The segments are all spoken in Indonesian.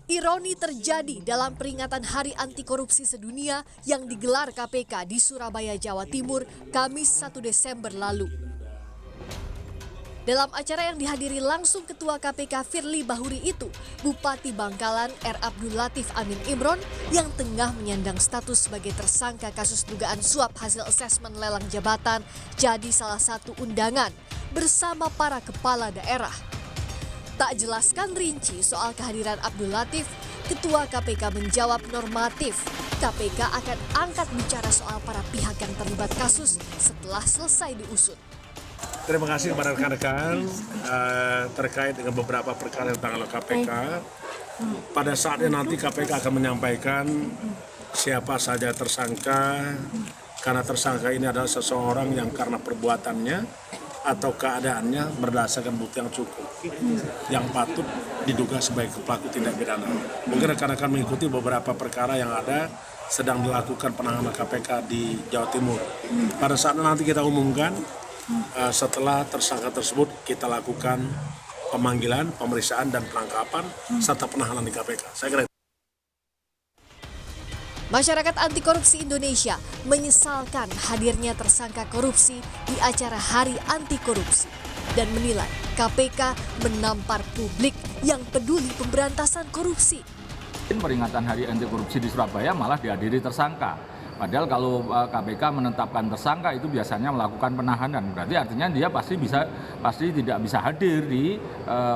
Ironi terjadi dalam peringatan Hari Anti Korupsi Sedunia yang digelar KPK di Surabaya, Jawa Timur, Kamis 1 Desember lalu. Dalam acara yang dihadiri langsung Ketua KPK Firly Bahuri itu, Bupati Bangkalan R. Abdul Latif Amin Imron yang tengah menyandang status sebagai tersangka kasus dugaan suap hasil asesmen lelang jabatan jadi salah satu undangan bersama para kepala daerah. Tak jelaskan rinci soal kehadiran Abdul Latif, Ketua KPK menjawab normatif. KPK akan angkat bicara soal para pihak yang terlibat kasus setelah selesai diusut. Terima kasih kepada rekan-rekan terkait dengan beberapa perkara tentang KPK. Pada saatnya nanti KPK akan menyampaikan siapa saja tersangka, karena tersangka ini adalah seseorang yang karena perbuatannya atau keadaannya berdasarkan bukti yang cukup, yang patut diduga sebagai pelaku tindak pidana. Mungkin rekan-rekan mengikuti beberapa perkara yang ada sedang dilakukan penanganan KPK di Jawa Timur. Pada saat nanti kita umumkan, setelah tersangka tersebut kita lakukan pemanggilan, pemeriksaan dan penangkapan serta penahanan di KPK. Saya kira. Masyarakat Anti Korupsi Indonesia menyesalkan hadirnya tersangka korupsi di acara Hari Anti Korupsi dan menilai KPK menampar publik yang peduli pemberantasan korupsi. Peringatan Hari Anti Korupsi di Surabaya malah dihadiri tersangka. Padahal kalau KPK menetapkan tersangka itu biasanya melakukan penahanan. Berarti artinya dia pasti tidak bisa hadir di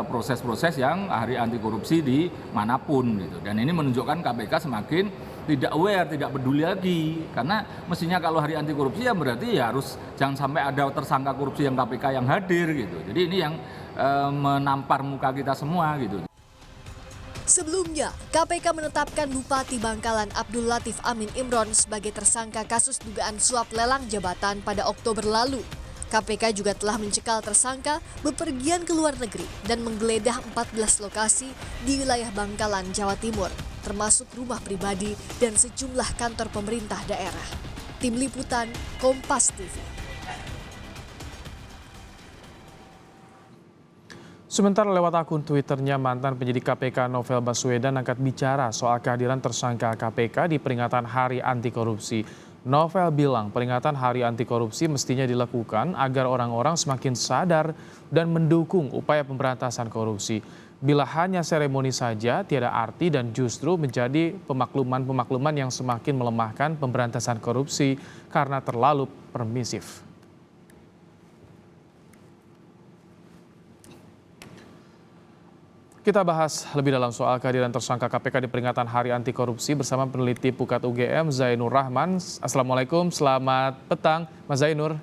proses-proses yang Hari Anti Korupsi di manapun gitu. Dan ini menunjukkan KPK semakin tidak aware, tidak peduli lagi. Karena mestinya kalau Hari Anti Korupsi ya berarti ya harus jangan sampai ada tersangka korupsi yang KPK yang hadir gitu. Jadi ini yang menampar muka kita semua gitu. Sebelumnya, KPK menetapkan Bupati Bangkalan Abdul Latif Amin Imron sebagai tersangka kasus dugaan suap lelang jabatan pada Oktober lalu. KPK juga telah mencekal tersangka bepergian ke luar negeri dan menggeledah 14 lokasi di wilayah Bangkalan, Jawa Timur, termasuk rumah pribadi dan sejumlah kantor pemerintah daerah. Tim Liputan, Kompas TV. Sementara lewat akun Twitternya, mantan penyidik KPK Novel Baswedan angkat bicara soal kehadiran tersangka KPK di peringatan Hari Anti Korupsi. Novel bilang peringatan Hari Anti Korupsi mestinya dilakukan agar orang-orang semakin sadar dan mendukung upaya pemberantasan korupsi. Bila hanya seremoni saja, tiada arti dan justru menjadi pemakluman-pemakluman yang semakin melemahkan pemberantasan korupsi karena terlalu permisif. Kita bahas lebih dalam soal kehadiran tersangka KPK di peringatan Hari Anti Korupsi bersama peneliti Pukat UGM Zainur Rahman. Assalamualaikum, selamat petang Mas Zainur.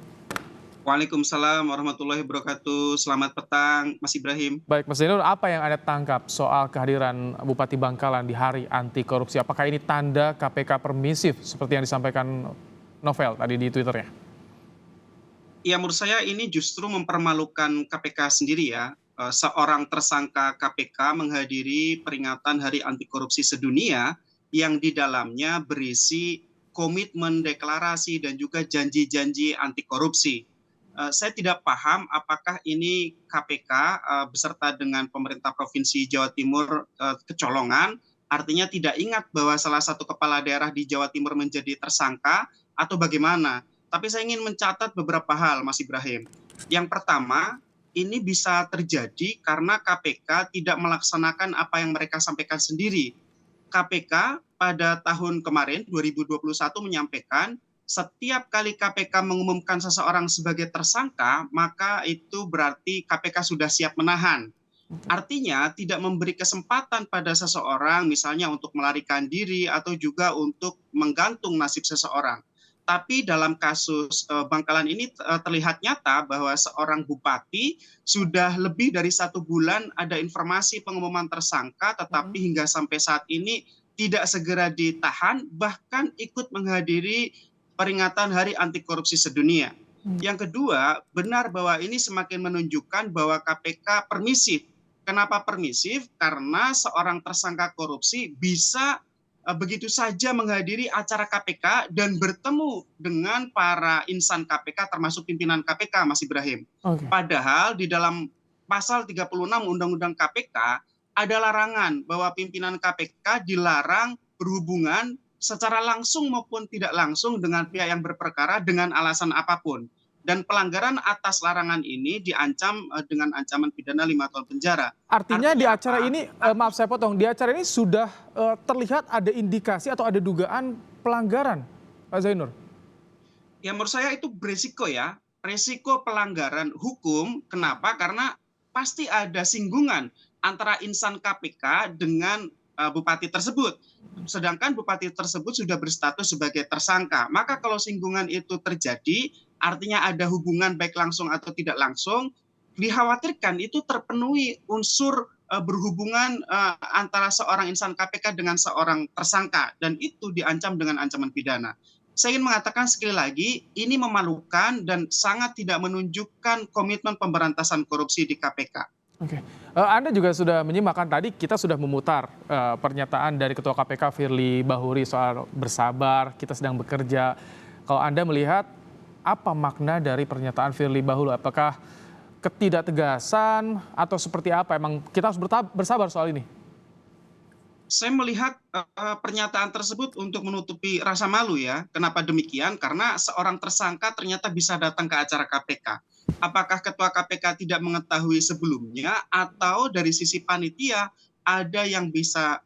Waalaikumsalam warahmatullahi wabarakatuh. Selamat petang Mas Ibrahim. Baik Mas Zainur, apa yang Anda tangkap soal kehadiran Bupati Bangkalan di Hari Anti Korupsi? Apakah ini tanda KPK permisif seperti yang disampaikan Novel tadi di Twitternya? Ya, menurut saya ini justru mempermalukan KPK sendiri ya. Seorang tersangka KPK menghadiri peringatan Hari Anti Korupsi Sedunia yang di dalamnya berisi komitmen, deklarasi, dan juga janji-janji anti korupsi. Saya tidak paham apakah ini KPK beserta dengan pemerintah Provinsi Jawa Timur kecolongan, artinya tidak ingat bahwa salah satu kepala daerah di Jawa Timur menjadi tersangka atau bagaimana. Tapi saya ingin mencatat beberapa hal, Mas Ibrahim. Yang pertama, ini bisa terjadi karena KPK tidak melaksanakan apa yang mereka sampaikan sendiri. KPK pada tahun kemarin 2021 menyampaikan setiap kali KPK mengumumkan seseorang sebagai tersangka, maka itu berarti KPK sudah siap menahan. Artinya tidak memberi kesempatan pada seseorang misalnya untuk melarikan diri atau juga untuk menggantung nasib seseorang. Tapi dalam kasus Bangkalan ini terlihat nyata bahwa seorang bupati sudah lebih dari 1 bulan ada informasi pengumuman tersangka, tetapi hingga sampai saat ini tidak segera ditahan, bahkan ikut menghadiri peringatan Hari Anti Korupsi Sedunia. Yang kedua, benar bahwa ini semakin menunjukkan bahwa KPK permisif. Kenapa permisif? Karena seorang tersangka korupsi bisa begitu saja menghadiri acara KPK dan bertemu dengan para insan KPK termasuk pimpinan KPK, Mas Ibrahim. Okay. Padahal di dalam pasal 36 Undang-Undang KPK ada larangan bahwa pimpinan KPK dilarang berhubungan secara langsung maupun tidak langsung dengan pihak yang berperkara dengan alasan apapun. Dan pelanggaran atas larangan ini diancam dengan ancaman pidana 5 tahun penjara. Artinya di acara apa? ini, maaf saya potong, di acara ini sudah terlihat ada indikasi atau ada dugaan pelanggaran, Pak Zainur? Ya menurut saya itu beresiko ya, resiko pelanggaran hukum. Kenapa? Karena pasti ada singgungan antara insan KPK dengan bupati tersebut. Sedangkan bupati tersebut sudah berstatus sebagai tersangka. Maka kalau singgungan itu terjadi, artinya ada hubungan baik langsung atau tidak langsung, dikhawatirkan itu terpenuhi unsur berhubungan antara seorang insan KPK dengan seorang tersangka, dan itu diancam dengan ancaman pidana. Saya ingin mengatakan sekali lagi, ini memalukan dan sangat tidak menunjukkan komitmen pemberantasan korupsi di KPK. Oke, Anda juga sudah menyimakkan tadi kita sudah memutar pernyataan dari Ketua KPK Firly Bahuri soal bersabar, kita sedang bekerja. Kalau Anda melihat apa makna dari pernyataan Firly Bahuri? Apakah ketidaktegasan atau seperti apa? Emang kita harus bersabar soal ini? Saya melihat pernyataan tersebut untuk menutupi rasa malu ya. Kenapa demikian? Karena seorang tersangka ternyata bisa datang ke acara KPK. Apakah Ketua KPK tidak mengetahui sebelumnya atau dari sisi panitia ada yang bisa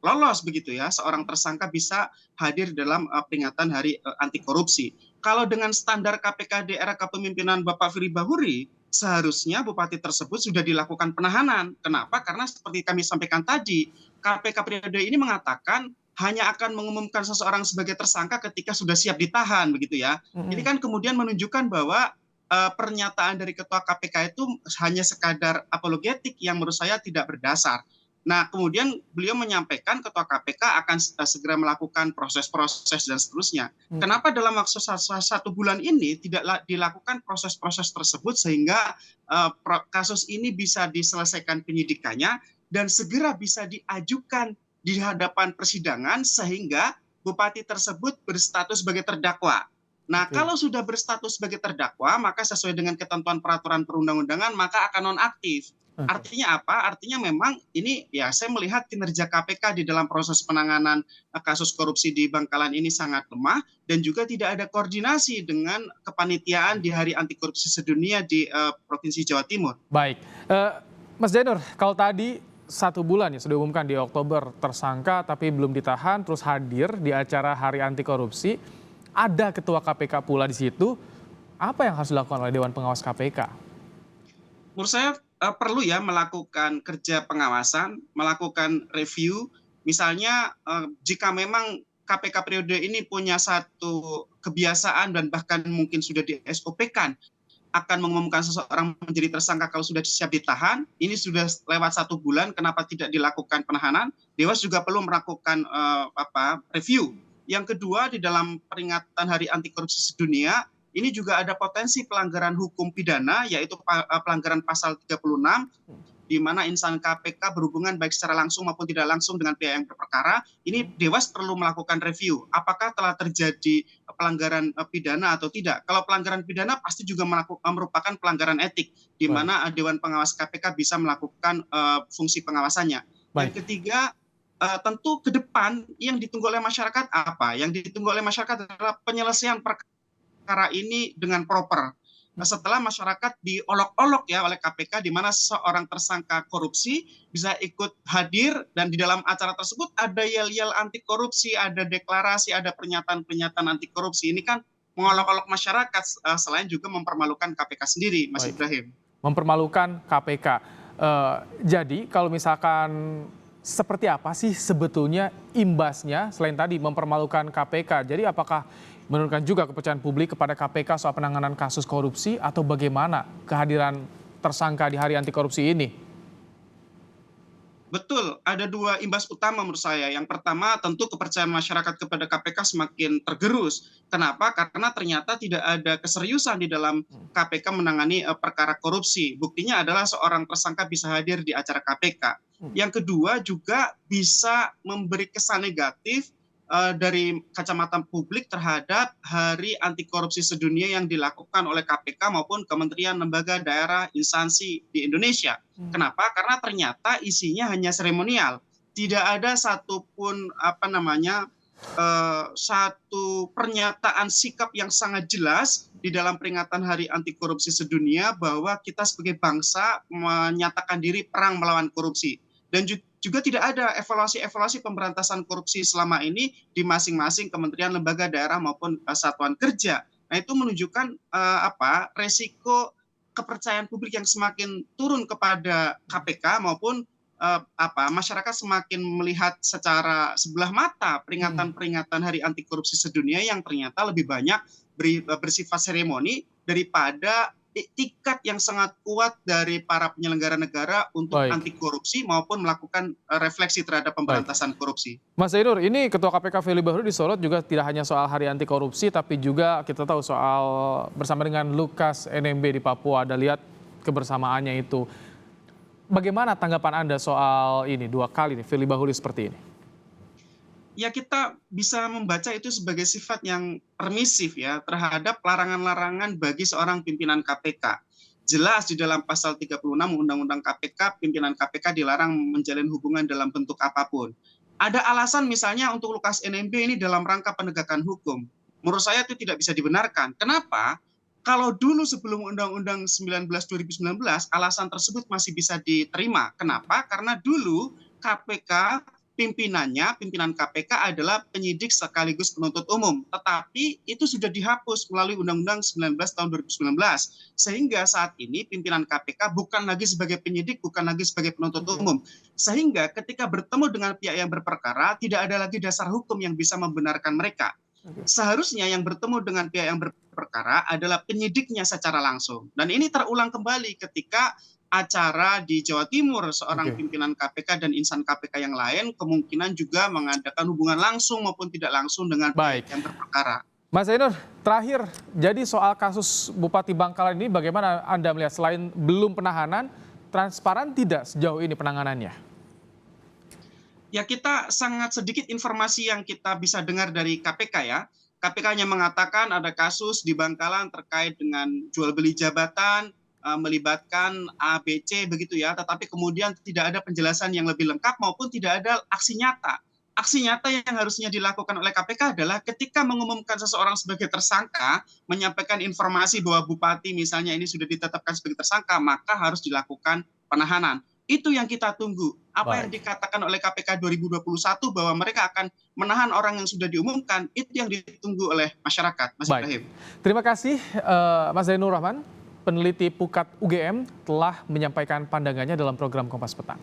lolos begitu ya, seorang tersangka bisa hadir dalam peringatan Hari Anti Korupsi. Kalau dengan standar KPK di era kepemimpinan Bapak Firly Bahuri, seharusnya bupati tersebut sudah dilakukan penahanan. Kenapa? Karena seperti kami sampaikan tadi, KPK periode ini mengatakan hanya akan mengumumkan seseorang sebagai tersangka ketika sudah siap ditahan begitu ya. Ini kan kemudian menunjukkan bahwa pernyataan dari Ketua KPK itu hanya sekadar apologetik yang menurut saya tidak berdasar. Nah, kemudian beliau menyampaikan Ketua KPK akan segera melakukan proses-proses dan seterusnya. Kenapa dalam waktu 1 bulan ini tidak dilakukan proses-proses tersebut sehingga kasus ini bisa diselesaikan penyidikannya dan segera bisa diajukan di hadapan persidangan sehingga bupati tersebut berstatus sebagai terdakwa. Nah, kalau sudah berstatus sebagai terdakwa, maka sesuai dengan ketentuan peraturan perundang-undangan, maka akan nonaktif. Artinya apa? Artinya memang ini ya saya melihat kinerja KPK di dalam proses penanganan kasus korupsi di Bangkalan ini sangat lemah dan juga tidak ada koordinasi dengan kepanitiaan di Hari Anti Korupsi Sedunia di Provinsi Jawa Timur. Baik, Mas Zainur, kalau tadi 1 bulan ya sudah diumumkan di Oktober tersangka tapi belum ditahan, terus hadir di acara Hari Anti Korupsi, ada Ketua KPK pula di situ, apa yang harus dilakukan oleh Dewan Pengawas KPK? Menurut saya perlu ya melakukan kerja pengawasan, melakukan review. Misalnya jika memang KPK periode ini punya satu kebiasaan dan bahkan mungkin sudah di SOP-kan akan mengumumkan seseorang menjadi tersangka kalau sudah siap ditahan, ini sudah lewat 1 bulan, kenapa tidak dilakukan penahanan? Dewas juga perlu melakukan review. Yang kedua, di dalam peringatan Hari Anti Korupsi Sedunia, ini juga ada potensi pelanggaran hukum pidana, yaitu pelanggaran pasal 36, di mana insan KPK berhubungan baik secara langsung maupun tidak langsung dengan pihak yang berperkara. Ini Dewas perlu melakukan review, apakah telah terjadi pelanggaran pidana atau tidak. Kalau pelanggaran pidana pasti juga merupakan pelanggaran etik, di mana Dewan Pengawas KPK bisa melakukan fungsi pengawasannya. Yang ketiga, tentu ke depan yang ditunggu oleh masyarakat apa? Yang ditunggu oleh masyarakat adalah penyelesaian perkara ini dengan proper. Setelah masyarakat diolok-olok ya oleh KPK, di mana seorang tersangka korupsi bisa ikut hadir dan di dalam acara tersebut ada yel-yel anti korupsi, ada deklarasi, ada pernyataan-pernyataan anti korupsi. Ini kan mengolok-olok masyarakat selain juga mempermalukan KPK sendiri, Mas Ibrahim. Mempermalukan KPK. Jadi kalau misalkan seperti apa sih sebetulnya imbasnya selain tadi mempermalukan KPK? Jadi apakah menurunkan juga kepercayaan publik kepada KPK soal penanganan kasus korupsi atau bagaimana kehadiran tersangka di Hari Anti Korupsi ini? Betul, ada 2 imbas utama menurut saya. Yang pertama tentu kepercayaan masyarakat kepada KPK semakin tergerus. Kenapa? Karena ternyata tidak ada keseriusan di dalam KPK menangani perkara korupsi. Buktinya adalah seorang tersangka bisa hadir di acara KPK. Yang kedua juga bisa memberi kesan negatif dari kacamata publik terhadap Hari Anti Korupsi Sedunia yang dilakukan oleh KPK maupun kementerian, lembaga, daerah, instansi di Indonesia. Kenapa? Karena ternyata isinya hanya seremonial. Tidak ada satupun satu pernyataan sikap yang sangat jelas di dalam peringatan Hari Anti Korupsi Sedunia bahwa kita sebagai bangsa menyatakan diri perang melawan korupsi. Dan juga tidak ada evaluasi pemberantasan korupsi selama ini di masing-masing kementerian, lembaga, daerah maupun satuan kerja. Nah, itu menunjukkan resiko kepercayaan publik yang semakin turun kepada KPK maupun masyarakat semakin melihat secara sebelah mata peringatan Hari Anti Korupsi Sedunia yang ternyata lebih banyak bersifat seremoni daripada tiket yang sangat kuat dari para penyelenggara negara untuk anti korupsi maupun melakukan refleksi terhadap pemberantasan korupsi. Mas Zainur, ini Ketua KPK Firly Bahuri disorot juga tidak hanya soal Hari Anti Korupsi, tapi juga kita tahu soal bersama dengan Lukas NMB di Papua. Ada lihat kebersamaannya itu. Bagaimana tanggapan Anda soal ini dua kali nih Firly Bahuri seperti ini? Ya, kita bisa membaca itu sebagai sifat yang permisif ya terhadap larangan-larangan bagi seorang pimpinan KPK. Jelas di dalam pasal 36 Undang-Undang KPK, pimpinan KPK dilarang menjalin hubungan dalam bentuk apapun. Ada alasan misalnya untuk Lukas NMB ini dalam rangka penegakan hukum. Menurut saya itu tidak bisa dibenarkan. Kenapa? Kalau dulu sebelum Undang-Undang 19 2019, alasan tersebut masih bisa diterima. Kenapa? Karena dulu KPK pimpinan KPK adalah penyidik sekaligus penuntut umum. Tetapi itu sudah dihapus melalui Undang-Undang 19 tahun 2019. Sehingga saat ini pimpinan KPK bukan lagi sebagai penyidik, bukan lagi sebagai penuntut umum. Sehingga ketika bertemu dengan pihak yang berperkara, tidak ada lagi dasar hukum yang bisa membenarkan mereka. Seharusnya yang bertemu dengan pihak yang berperkara adalah penyidiknya secara langsung. Dan ini terulang kembali ketika acara di Jawa Timur, seorang pimpinan KPK dan insan KPK yang lain kemungkinan juga mengadakan hubungan langsung maupun tidak langsung dengan pihak yang berperkara. Mas Zainur, terakhir, jadi soal kasus Bupati Bangkalan ini bagaimana Anda melihat selain belum penahanan, transparan tidak sejauh ini penanganannya? Ya, kita sangat sedikit informasi yang kita bisa dengar dari KPK ya. KPK hanya mengatakan ada kasus di Bangkalan terkait dengan jual beli jabatan, melibatkan A, B, C begitu ya, tetapi kemudian tidak ada penjelasan yang lebih lengkap maupun tidak ada aksi nyata. Aksi nyata yang harusnya dilakukan oleh KPK adalah ketika mengumumkan seseorang sebagai tersangka, menyampaikan informasi bahwa bupati misalnya ini sudah ditetapkan sebagai tersangka, maka harus dilakukan penahanan. Itu yang kita tunggu. Apa yang dikatakan oleh KPK 2021 bahwa mereka akan menahan orang yang sudah diumumkan, itu yang ditunggu oleh masyarakat, Mas Ibrahim. Terima kasih Mas Zainur Rahman, peneliti Pukat UGM telah menyampaikan pandangannya dalam program Kompas Petang.